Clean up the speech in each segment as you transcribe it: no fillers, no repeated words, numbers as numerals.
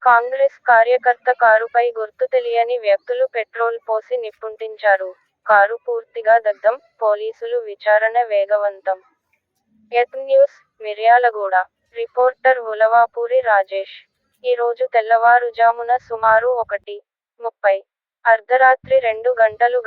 కాంగ్రెస్ కార్యకర్త కారుపై గుర్తు తెలియని వ్యక్తులు పెట్రోల్ పోసి నిప్పుంటించారు. కారు పూర్తిగా దగ్ధం. పోలీసులు విచారణ వేగవంతం. At news, Miryalaguda. Reporter Ulavapuri Rajesh. ఈరోజు తెల్లవారుజామున సుమారు 1:30 అర్ధరాత్రి 2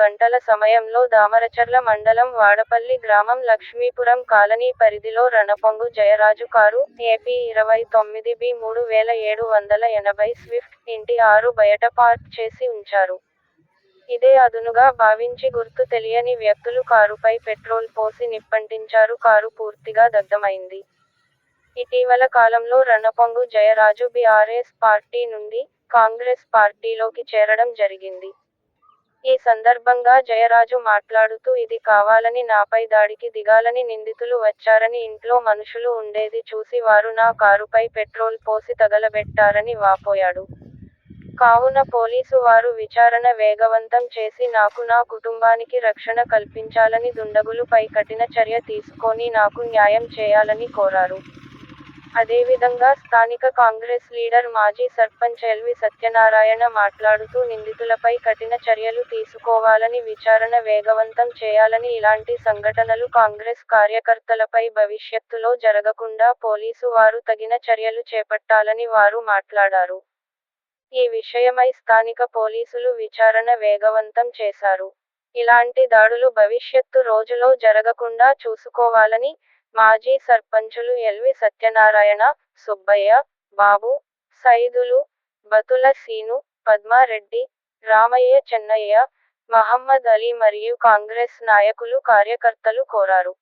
గంటల సమయంలో దామరచర్ల మండలం వాడపల్లి గ్రామం లక్ష్మీపురం కాలనీ పరిధిలో Ranapongu Jayaraju car, AP 29B3780 Swift, ఇంటి 6 బయట పార్క్ చేసి ఉంచారు. ఇదే అదునుగా భావించి గుర్తు తెలియని వ్యక్తులు కారుపై పెట్రోల్ పోసి నిప్పంటించారు. కారు పూర్తిగా దగ్ధమైంది. ఇటీవల కాలంలో రణపొంగు జయరాజు బీఆర్ఎస్ పార్టీ నుండి కాంగ్రెస్ పార్టీలోకి చేరడం జరిగింది. ఈ సందర్భంగా జయరాజు మాట్లాడుతూ ఇది కావాలని నాపై దాడికి దిగాలని నిందితులు వచ్చారని, ఇంట్లో మనుషులు ఉండేది చూసి వారు నా కారుపై పెట్రోల్ పోసి తగలబెట్టారని వాపోయాడు. కావున పోలీసు వారు విచారణ వేగవంతం చేసి నాకు నా కుటుంబానికి రక్షణ కల్పించాలని, దుండగులుపై కఠిన చర్య తీసుకొని నాకు న్యాయం చేయాలని కోరారు. అదేవిధంగా స్థానిక కాంగ్రెస్ లీడర్ మాజీ సర్పంచ్ ఎల్వి సత్యనారాయణ మాట్లాడుతూ నిందితులపై కఠిన చర్యలు తీసుకోవాలని, విచారణ వేగవంతం చేయాలని, ఇలాంటి సంఘటనలు కాంగ్రెస్ కార్యకర్తలపై భవిష్యత్తులో జరగకుండా పోలీసు వారు తగిన చర్యలు చేపట్టాలని వారు మాట్లాడారు. ఈ విషయమై స్థానిక పోలీసులు విచారణ వేగవంతం చేశారు. ఇలాంటి దాడులు భవిష్యత్తు రోజులో జరగకుండా చూసుకోవాలని మాజీ సర్పంచులు ఎల్వి సత్యనారాయణ, సుబ్బయ్య, బాబు, సైదులు, బతుల సీను, పద్మారెడ్డి, రామయ్య, చెన్నయ్య, మహమ్మద్ అలీ మరియు కాంగ్రెస్ నాయకులు కార్యకర్తలు కోరారు.